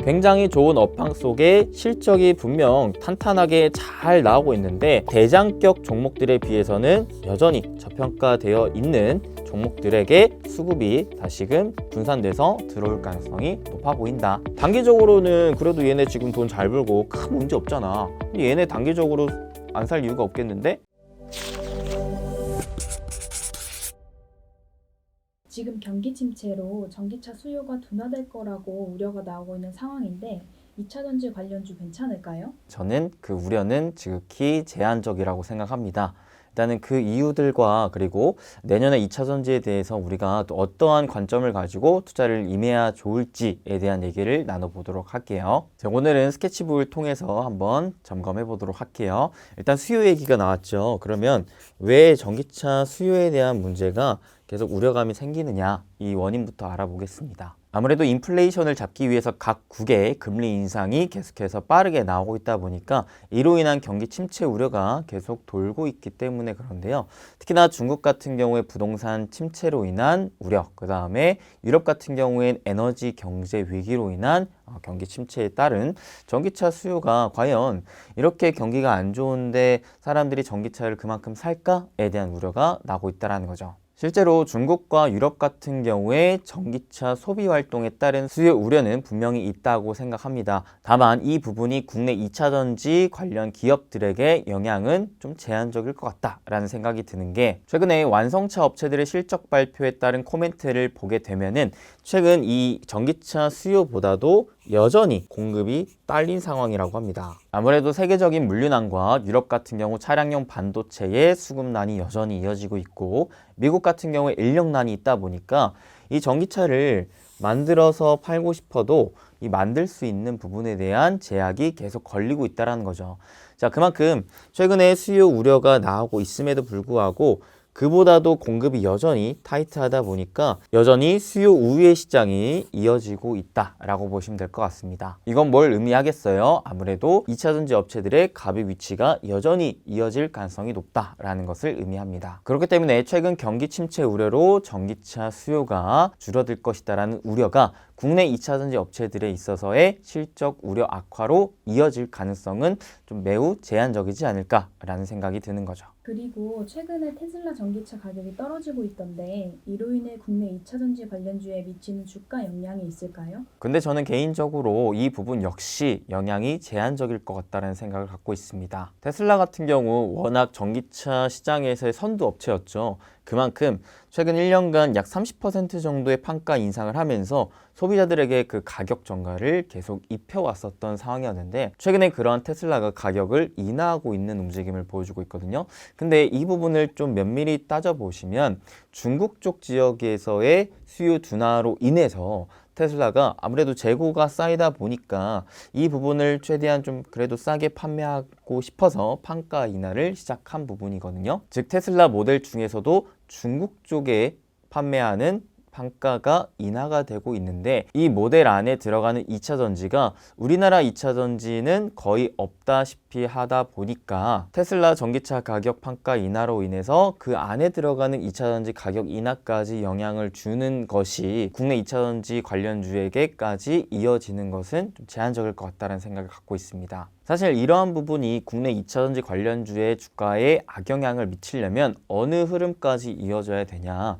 굉장히 좋은 업황 속에 실적이 분명 탄탄하게 잘 나오고 있는데 대장격 종목들에 비해서는 여전히 저평가되어 있는 종목들에게 수급이 다시금 분산돼서 들어올 가능성이 높아 보인다. 단기적으로는 그래도 얘네 지금 돈 잘 벌고 큰 문제 없잖아. 근데 얘네 단기적으로 안 살 이유가 없겠는데? 지금 경기 침체로 전기차 수요가 둔화될 거라고 우려가 나오고 있는 상황인데 2차 전지 관련주 괜찮을까요? 저는 그 우려는 지극히 제한적이라고 생각합니다. 일단은 그 이유들과 그리고 내년에 2차 전지에 대해서 우리가 또 어떠한 관점을 가지고 투자를 임해야 좋을지에 대한 얘기를 나눠보도록 할게요. 자, 오늘은 스케치북을 통해서 한번 점검해 보도록 할게요. 일단 수요 얘기가 나왔죠. 그러면 왜 전기차 수요에 대한 문제가 계속 우려감이 생기느냐, 이 원인부터 알아보겠습니다. 아무래도 인플레이션을 잡기 위해서 각 국의 금리 인상이 계속해서 빠르게 나오고 있다 보니까 이로 인한 경기 침체 우려가 계속 돌고 있기 때문에 그런데요. 특히나 중국 같은 경우에 부동산 침체로 인한 우려, 그 다음에 유럽 같은 경우엔 에너지 경제 위기로 인한 경기 침체에 따른 전기차 수요가 과연 이렇게 경기가 안 좋은데 사람들이 전기차를 그만큼 살까에 대한 우려가 나고 있다는 거죠. 실제로 중국과 유럽 같은 경우에 전기차 소비 활동에 따른 수요 우려는 분명히 있다고 생각합니다. 다만 이 부분이 국내 2차 전지 관련 기업들에게 영향은 좀 제한적일 것 같다라는 생각이 드는 게 최근에 완성차 업체들의 실적 발표에 따른 코멘트를 보게 되면은 최근 이 전기차 수요보다도 여전히 공급이 딸린 상황이라고 합니다. 아무래도 세계적인 물류난과 유럽 같은 경우 차량용 반도체의 수급난이 여전히 이어지고 있고 미국 같은 경우에 인력난이 있다 보니까 이 전기차를 만들어서 팔고 싶어도 이 만들 수 있는 부분에 대한 제약이 계속 걸리고 있다는 거죠. 자, 그만큼 최근에 수요 우려가 나오고 있음에도 불구하고 그보다도 공급이 여전히 타이트하다 보니까 여전히 수요 우위의 시장이 이어지고 있다라고 보시면 될 것 같습니다. 이건 뭘 의미하겠어요? 아무래도 2차 전지 업체들의 갑의 위치가 여전히 이어질 가능성이 높다라는 것을 의미합니다. 그렇기 때문에 최근 경기 침체 우려로 전기차 수요가 줄어들 것이다라는 우려가 국내 2차 전지 업체들에 있어서의 실적 우려 악화로 이어질 가능성은 좀 매우 제한적이지 않을까라는 생각이 드는 거죠. 그리고 최근에 테슬라 전기차 가격이 떨어지고 있던데 이로 인해 국내 2차 전지 관련주에 미치는 주가 영향이 있을까요? 근데 저는 개인적으로 이 부분 역시 영향이 제한적일 것 같다는 생각을 갖고 있습니다. 테슬라 같은 경우 워낙 전기차 시장에서의 선두 업체였죠. 그만큼 최근 1년간 약 30% 정도의 판가 인상을 하면서 소비자들에게 그 가격 전가를 계속 입혀왔었던 상황이었는데 최근에 그러한 테슬라가 가격을 인하하고 있는 움직임을 보여주고 있거든요. 근데 이 부분을 좀 면밀히 따져보시면 중국 쪽 지역에서의 수요 둔화로 인해서 테슬라가 아무래도 재고가 쌓이다 보니까 이 부분을 최대한 좀 그래도 싸게 판매하고 싶어서 판가 인하를 시작한 부분이거든요. 즉 테슬라 모델 중에서도 중국 쪽에 판매하는 판가가 인하가 되고 있는데 이 모델 안에 들어가는 2차 전지가 우리나라 2차 전지는 거의 없다시피 하다 보니까 테슬라 전기차 가격 판가 인하로 인해서 그 안에 들어가는 2차 전지 가격 인하까지 영향을 주는 것이 국내 2차 전지 관련주에게까지 이어지는 것은 좀 제한적일 것 같다는 생각을 갖고 있습니다. 사실 이러한 부분이 국내 2차 전지 관련주의 주가에 악영향을 미치려면 어느 흐름까지 이어져야 되냐?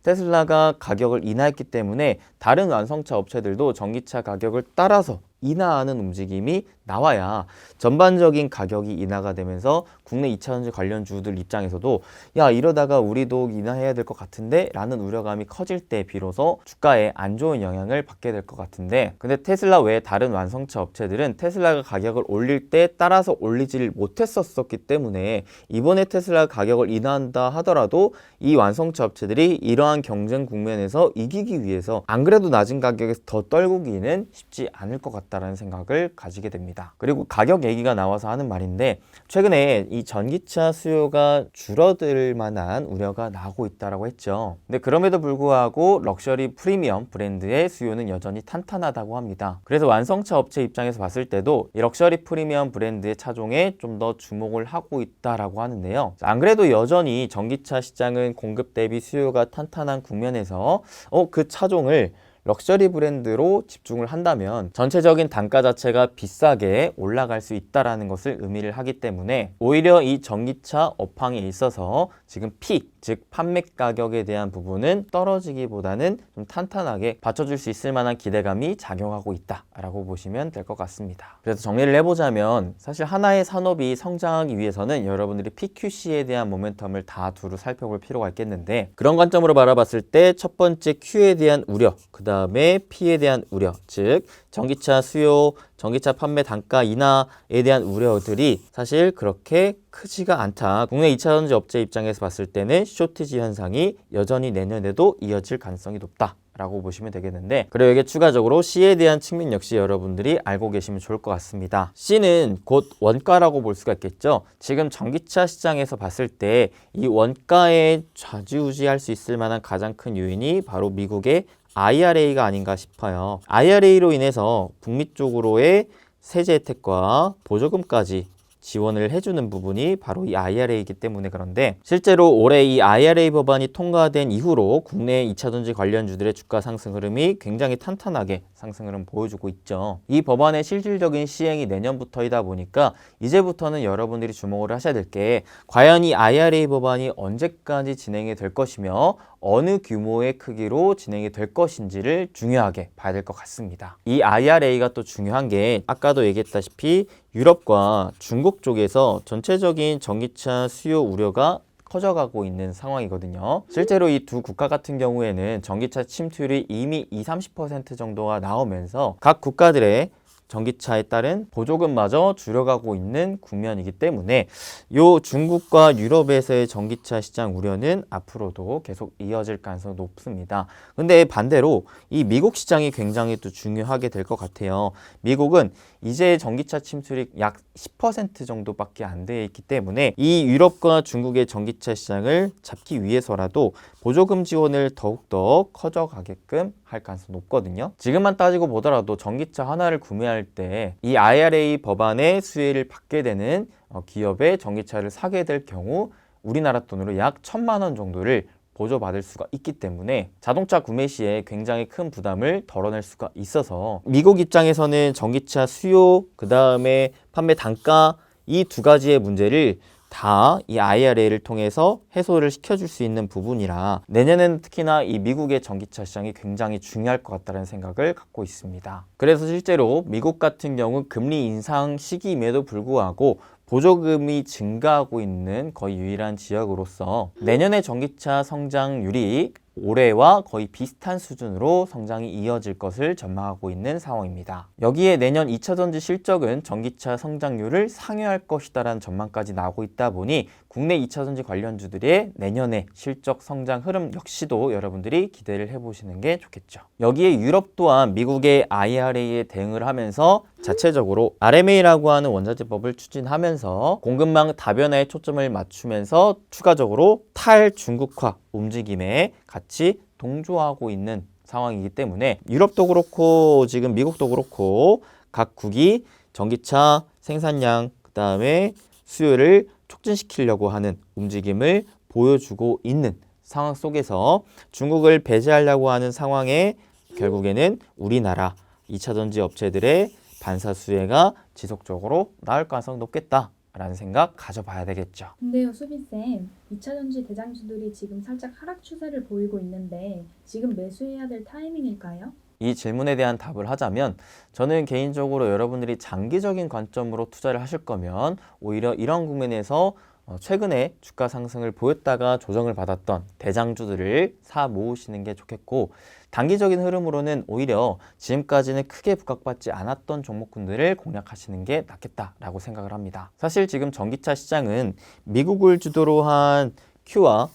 테슬라가 가격을 인하했기 때문에 다른 완성차 업체들도 전기차 가격을 따라서 인하하는 움직임이 나와야 전반적인 가격이 인하가 되면서 국내 2차 전지 관련주들 입장에서도 야 이러다가 우리도 인하해야 될 것 같은데 라는 우려감이 커질 때 비로소 주가에 안 좋은 영향을 받게 될 것 같은데 근데 테슬라 외에 다른 완성차 업체들은 테슬라가 가격을 올릴 때 따라서 올리지를 못했었기 때문에 이번에 테슬라 가격을 인하한다 하더라도 이 완성차 업체들이 이러한 경쟁 국면에서 이기기 위해서 안 그래도 낮은 가격에서 더 떨구기는 쉽지 않을 것 같다는 생각을 가지게 됩니다. 그리고 가격 얘기가 나와서 하는 말인데 최근에 이 전기차 수요가 줄어들 만한 우려가 나오고 있다고 했죠. 근데 그럼에도 불구하고 럭셔리 프리미엄 브랜드의 수요는 여전히 탄탄하다고 합니다. 그래서 완성차 업체 입장에서 봤을 때도 이 럭셔리 프리미엄 브랜드의 차종에 좀 더 주목을 하고 있다라고 하는데요. 안 그래도 여전히 전기차 시장은 공급 대비 수요가 탄탄한 국면에서 그 차종을 럭셔리 브랜드로 집중을 한다면 전체적인 단가 자체가 비싸게 올라갈 수 있다는 것을 의미를 하기 때문에 오히려 이 전기차 업황에 있어서 지금 픽, 즉 판매 가격에 대한 부분은 떨어지기보다는 좀 탄탄하게 받쳐줄 수 있을 만한 기대감이 작용하고 있다라고 보시면 될 것 같습니다. 그래서 정리를 해보자면 사실 하나의 산업이 성장하기 위해서는 여러분들이 PQC에 대한 모멘텀을 다 두루 살펴볼 필요가 있겠는데, 그런 관점으로 바라봤을 때 첫 번째 Q에 대한 우려, 그 다음에 P에 대한 우려, 즉 전기차 수요, 전기차 판매 단가 인하에 대한 우려들이 사실 그렇게 크지가 않다. 국내 2차 전지 업체 입장에서 봤을 때는 쇼티지 현상이 여전히 내년에도 이어질 가능성이 높다 라고 보시면 되겠는데, 그리고 여기에 추가적으로 C에 대한 측면 역시 여러분들이 알고 계시면 좋을 것 같습니다. C는 곧 원가라고 볼 수가 있겠죠. 지금 전기차 시장에서 봤을 때 이 원가에 좌지우지할 수 있을 만한 가장 큰 요인이 바로 미국의 IRA가 아닌가 싶어요. IRA로 인해서 북미 쪽으로의 세제 혜택과 보조금까지 지원을 해주는 부분이 바로 이 IRA이기 때문에 그런데, 실제로 올해 이 IRA 법안이 통과된 이후로 국내 2차전지 관련주들의 주가 상승 흐름이 굉장히 탄탄하게 상승 흐름 보여주고 있죠. 이 법안의 실질적인 시행이 내년부터이다 보니까 이제부터는 여러분들이 주목을 하셔야 될 게, 과연 이 IRA 법안이 언제까지 진행이 될 것이며 어느 규모의 크기로 진행이 될 것인지를 중요하게 봐야 될 것 같습니다. 이 IRA가 또 중요한 게 아까도 얘기했다시피 유럽과 중국 쪽에서 전체적인 전기차 수요 우려가 커져가고 있는 상황이거든요. 실제로 이 두 국가 같은 경우에는 전기차 침투율이 이미 20-30% 정도가 나오면서 각 국가들의 전기차에 따른 보조금마저 줄여가고 있는 국면이기 때문에 요 중국과 유럽에서의 전기차 시장 우려는 앞으로도 계속 이어질 가능성이 높습니다. 근데 반대로 이 미국 시장이 굉장히 또 중요하게 될 것 같아요. 미국은 이제 전기차 침투율이 약 10% 정도밖에 안 돼 있기 때문에 이 유럽과 중국의 전기차 시장을 잡기 위해서라도 보조금 지원을 더욱더 커져가게끔 할 가능성이 높거든요. 지금만 따지고 보더라도 전기차 하나를 구매할 때 이 IRA 법안의 수혜를 받게 되는 기업의 전기차를 사게 될 경우 우리나라 돈으로 약 1,000만 원 정도를 보조받을 수가 있기 때문에 자동차 구매 시에 굉장히 큰 부담을 덜어낼 수가 있어서 미국 입장에서는 전기차 수요, 그 다음에 판매 단가 이 두 가지의 문제를 다 이 IRA를 통해서 해소를 시켜줄 수 있는 부분이라 내년에는 특히나 이 미국의 전기차 시장이 굉장히 중요할 것 같다는 생각을 갖고 있습니다. 그래서 실제로 미국 같은 경우 금리 인상 시기임에도 불구하고 보조금이 증가하고 있는 거의 유일한 지역으로서 내년의 전기차 성장률이 올해와 거의 비슷한 수준으로 성장이 이어질 것을 전망하고 있는 상황입니다. 여기에 내년 2차전지 실적은 전기차 성장률을 상회할 것이다라는 전망까지 나오고 있다 보니 국내 2차전지 관련주들의 내년의 실적 성장 흐름 역시도 여러분들이 기대를 해보시는 게 좋겠죠. 여기에 유럽 또한 미국의 IRA에 대응을 하면서 자체적으로 RMA라고 하는 원자재법을 추진하면서 공급망 다변화에 초점을 맞추면서 추가적으로 탈중국화 움직임에 같이 동조하고 있는 상황이기 때문에 유럽도 그렇고 지금 미국도 그렇고 각국이 전기차 생산량 그 다음에 수요를 촉진시키려고 하는 움직임을 보여주고 있는 상황 속에서 중국을 배제하려고 하는 상황에 결국에는 우리나라 2차전지 업체들의 반사 수혜가 지속적으로 나올 가능성이 높겠다라는 생각 가져봐야 되겠죠. 근데요, 수빈쌤, 2차전지 대장주들이 지금 살짝 하락 추세를 보이고 있는데 지금 매수해야 될 타이밍일까요? 이 질문에 대한 답을 하자면 저는 개인적으로 여러분들이 장기적인 관점으로 투자를 하실 거면 오히려 이런 국면에서 최근에 주가 상승을 보였다가 조정을 받았던 대장주들을 사 모으시는 게 좋겠고, 단기적인 흐름으로는 오히려 지금까지는 크게 부각받지 않았던 종목군들을 공략하시는 게 낫겠다라고 생각을 합니다. 사실 지금 전기차 시장은 미국을 주도로 한 Q와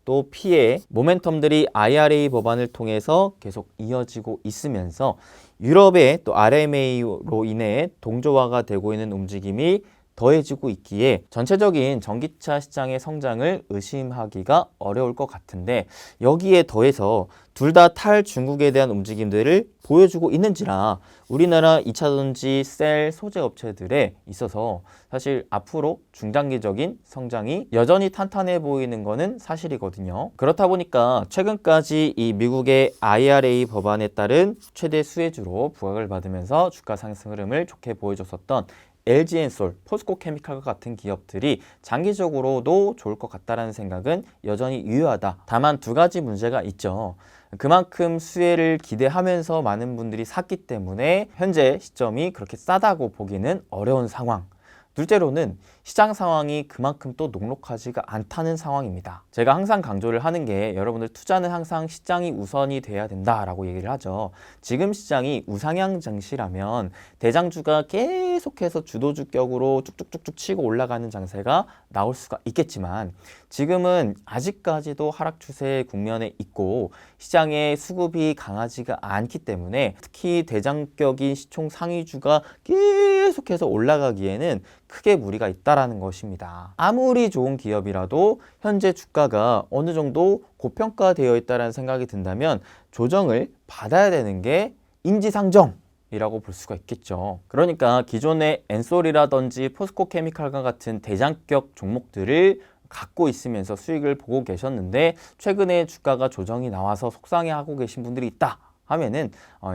또 P의 모멘텀들이 IRA 법안을 통해서 계속 이어지고 있으면서 유럽의 또 RMA로 인해 동조화가 되고 있는 움직임이 더해지고 있기에 전체적인 전기차 시장의 성장을 의심하기가 어려울 것 같은데, 여기에 더해서 둘 다 탈중국에 대한 움직임들을 보여주고 있는지라 우리나라 2차전지 셀 소재 업체들에 있어서 사실 앞으로 중장기적인 성장이 여전히 탄탄해 보이는 것은 사실이거든요. 그렇다 보니까 최근까지 이 미국의 IRA 법안에 따른 최대 수혜주로 부각을 받으면서 주가 상승 흐름을 좋게 보여줬었던 LG엔솔, 포스코케미칼과 같은 기업들이 장기적으로도 좋을 것 같다는 생각은 여전히 유효하다. 다만 두 가지 문제가 있죠. 그만큼 수혜를 기대하면서 많은 분들이 샀기 때문에 현재 시점이 그렇게 싸다고 보기는 어려운 상황. 둘째로는 시장 상황이 그만큼 또 녹록하지가 않다는 상황입니다. 제가 항상 강조를 하는 게 여러분들 투자는 항상 시장이 우선이 돼야 된다라고 얘기를 하죠. 지금 시장이 우상향 장시라면 대장주가 계속해서 주도주격으로 쭉쭉쭉쭉 치고 올라가는 장세가 나올 수가 있겠지만, 지금은 아직까지도 하락 추세 국면에 있고 시장의 수급이 강하지가 않기 때문에 특히 대장격인 시총 상위주가 계속해서 올라가기에는 크게 무리가 있다라는 것입니다. 아무리 좋은 기업이라도 현재 주가가 어느 정도 고평가되어 있다는 생각이 든다면 조정을 받아야 되는 게 인지상정이라고 볼 수가 있겠죠. 그러니까 기존의 엔솔이라든지 포스코케미칼과 같은 대장격 종목들을 갖고 있으면서 수익을 보고 계셨는데 최근에 주가가 조정이 나와서 속상해하고 계신 분들이 있다 하면은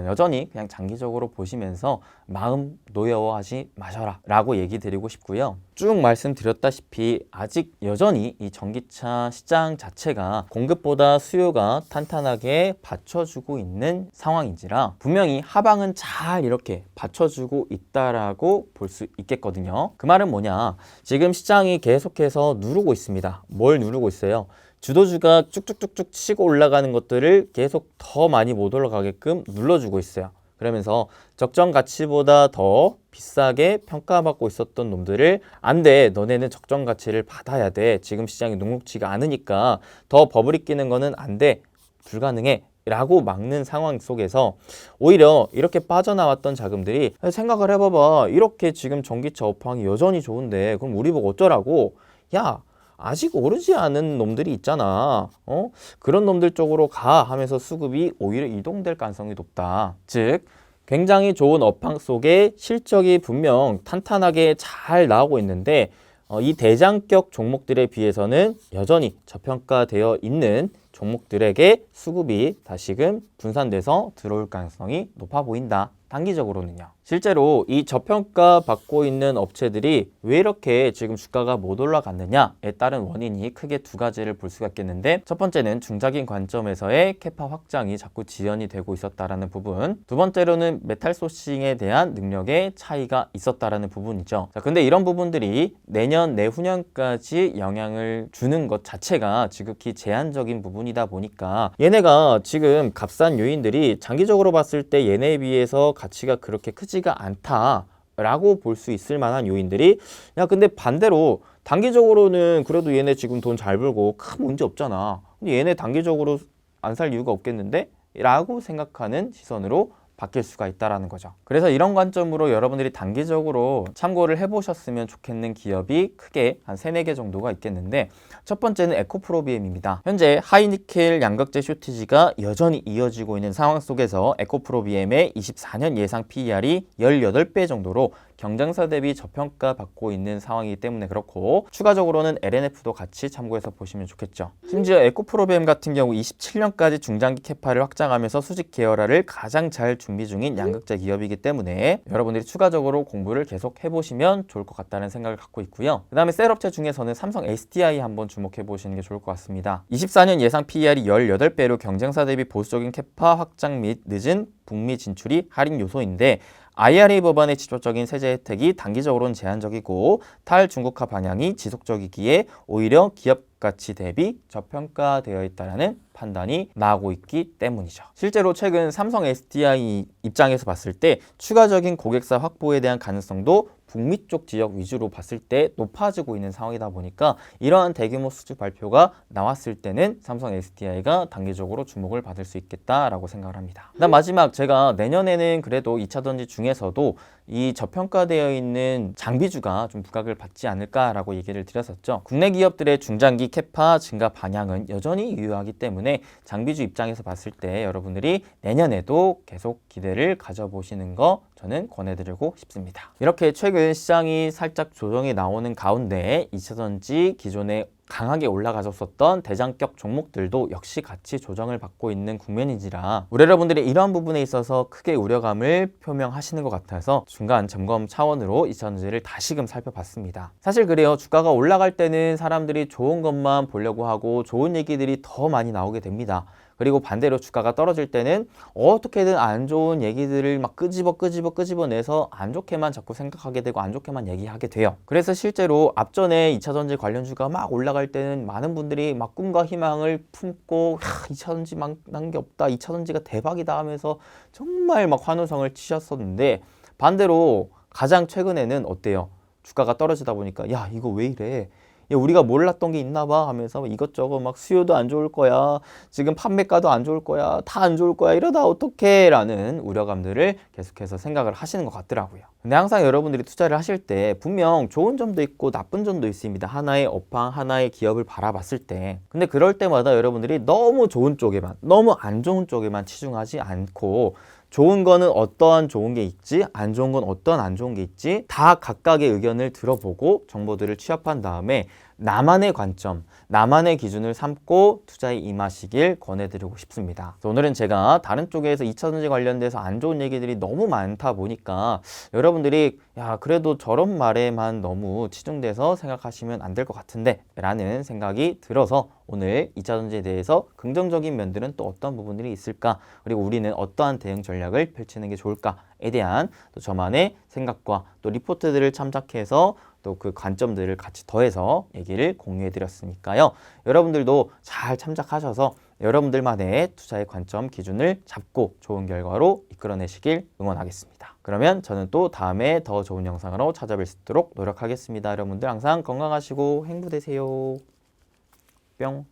여전히 그냥 장기적으로 보시면서 마음 노여워하지 마셔라 라고 얘기 드리고 싶고요. 쭉 말씀드렸다시피 아직 여전히 이 전기차 시장 자체가 공급보다 수요가 탄탄하게 받쳐주고 있는 상황인지라 분명히 하방은 잘 이렇게 받쳐주고 있다라고 볼 수 있겠거든요. 그 말은 뭐냐, 지금 시장이 계속해서 누르고 있습니다. 뭘 누르고 있어요? 주도주가 쭉쭉쭉쭉 치고 올라가는 것들을 계속 더 많이 못 올라가게끔 눌러주고 있어요. 그러면서 적정 가치보다 더 비싸게 평가받고 있었던 놈들을 안 돼, 너네는 적정 가치를 받아야 돼, 지금 시장이 녹록지가 않으니까 더 버블이 끼는 거는 안 돼, 불가능해 라고 막는 상황 속에서 오히려 이렇게 빠져나왔던 자금들이 생각을 해봐봐, 이렇게 지금 전기차 업황이 여전히 좋은데 그럼 우리 보고 어쩌라고, 야 아직 오르지 않은 놈들이 있잖아. 그런 놈들 쪽으로 가 하면서 수급이 오히려 이동될 가능성이 높다. 즉 굉장히 좋은 업황 속에 실적이 분명 탄탄하게 잘 나오고 있는데 이 대장격 종목들에 비해서는 여전히 저평가되어 있는 종목들에게 수급이 다시금 분산돼서 들어올 가능성이 높아 보인다. 단기적으로는요. 실제로 이 저평가 받고 있는 업체들이 왜 이렇게 지금 주가가 못 올라갔느냐에 따른 원인이 크게 두 가지를 볼 수가 있겠는데, 첫 번째는 중장기 관점에서의 캐파 확장이 자꾸 지연이 되고 있었다라는 부분, 두 번째로는 메탈 소싱에 대한 능력의 차이가 있었다라는 부분이죠. 자, 근데 이런 부분들이 내년 내후년까지 영향을 주는 것 자체가 지극히 제한적인 부분이다 보니까 얘네가 지금 값싼 요인들이 장기적으로 봤을 때 얘네에 비해서 가치가 그렇게 크지가 않다라고 볼 수 있을 만한 요인들이, 야 근데 반대로 단기적으로는 그래도 얘네 지금 돈 잘 벌고 큰 문제 없잖아, 근데 얘네 단기적으로 안 살 이유가 없겠는데? 라고 생각하는 시선으로 바뀔 수가 있다는 거죠. 그래서 이런 관점으로 여러분들이 단기적으로 참고를 해보셨으면 좋겠는 기업이 크게 한 3, 4개 정도가 있겠는데, 첫 번째는 에코프로비엠입니다. 현재 하이니켈 양극재 쇼티지가 여전히 이어지고 있는 상황 속에서 에코프로비엠의 24년 예상 PER이 18배 정도로 경쟁사 대비 저평가 받고 있는 상황이기 때문에 그렇고, 추가적으로는 LNF도 같이 참고해서 보시면 좋겠죠. 심지어 에코프로비엠 같은 경우 27년까지 중장기 캐파를 확장하면서 수직 계열화를 가장 잘 준비 중인 양극재 기업이기 때문에 여러분들이 추가적으로 공부를 계속 해보시면 좋을 것 같다는 생각을 갖고 있고요. 그 다음에 셀업체 중에서는 삼성 SDI 한번 주목해 보시는 게 좋을 것 같습니다. 24년 예상 PER이 18배로 경쟁사 대비 보수적인 캐파 확장 및 늦은 북미 진출이 할인 요소인데, IRA 법안의 직접적인 세제 혜택이 단기적으로는 제한적이고 탈중국화 방향이 지속적이기에 오히려 기업 가치 대비 저평가되어 있다는 판단이 나오고 있기 때문이죠. 실제로 최근 삼성 SDI 입장에서 봤을 때 추가적인 고객사 확보에 대한 가능성도 북미 쪽 지역 위주로 봤을 때 높아지고 있는 상황이다 보니까 이러한 대규모 수주 발표가 나왔을 때는 삼성 SDI가 단기적으로 주목을 받을 수 있겠다라고 생각을 합니다. 그다음 마지막 제가 내년에는 그래도 2차 전지 중에서도 이 저평가되어 있는 장비주가 좀 부각을 받지 않을까라고 얘기를 드렸었죠. 국내 기업들의 중장기 캐파 증가 방향은 여전히 유효하기 때문에 장비주 입장에서 봤을 때 여러분들이 내년에도 계속 기대를 가져보시는 거 저는 권해드리고 싶습니다. 이렇게 최근 시장이 살짝 조정이 나오는 가운데 2차 전지 기존에 강하게 올라가졌었던 대장격 종목들도 역시 같이 조정을 받고 있는 국면인지라 우리 여러분들이 이러한 부분에 있어서 크게 우려감을 표명하시는 것 같아서 중간 점검 차원으로 2차 전지를 다시금 살펴봤습니다. 사실 그래요. 주가가 올라갈 때는 사람들이 좋은 것만 보려고 하고 좋은 얘기들이 더 많이 나오게 됩니다. 그리고 반대로 주가가 떨어질 때는 어떻게든 안 좋은 얘기들을 막 끄집어내서 안 좋게만 자꾸 생각하게 되고 안 좋게만 얘기하게 돼요. 그래서 실제로 앞전에 2차 전지 관련주가 막 올라갈 때는 많은 분들이 막 꿈과 희망을 품고 2차 전지만 난 게 없다, 2차 전지가 대박이다 하면서 정말 막 환호성을 치셨었는데 반대로 가장 최근에는 어때요? 주가가 떨어지다 보니까 야 이거 왜 이래? 야, 우리가 몰랐던 게 있나 봐 하면서 이것저것 막 수요도 안 좋을 거야, 지금 판매가도 안 좋을 거야, 다 안 좋을 거야, 이러다 어떡해 라는 우려감들을 계속해서 생각을 하시는 것 같더라고요. 근데 항상 여러분들이 투자를 하실 때 분명 좋은 점도 있고 나쁜 점도 있습니다. 하나의 업황, 하나의 기업을 바라봤을 때. 근데 그럴 때마다 여러분들이 너무 좋은 쪽에만, 너무 안 좋은 쪽에만 치중하지 않고 좋은 거는 어떠한 좋은 게 있지, 안 좋은 건 어떠한 안 좋은 게 있지, 다 각각의 의견을 들어보고 정보들을 취합한 다음에 나만의 관점, 나만의 기준을 삼고 투자에 임하시길 권해드리고 싶습니다. 오늘은 제가 다른 쪽에서 2차 전지 관련돼서 안 좋은 얘기들이 너무 많다 보니까 여러분들이 야 그래도 저런 말에만 너무 치중돼서 생각하시면 안 될 것 같은데 라는 생각이 들어서 오늘 2차 전지에 대해서 긍정적인 면들은 또 어떤 부분들이 있을까, 그리고 우리는 어떠한 대응 전략을 펼치는 게 좋을까에 대한 또 저만의 생각과 또 리포트들을 참작해서 또 그 관점들을 같이 더해서 얘기를 공유해 드렸으니까요. 여러분들도 잘 참작하셔서 여러분들만의 투자의 관점 기준을 잡고 좋은 결과로 이끌어내시길 응원하겠습니다. 그러면 저는 또 다음에 더 좋은 영상으로 찾아뵐 수 있도록 노력하겠습니다. 여러분들 항상 건강하시고 행복되세요. 뿅.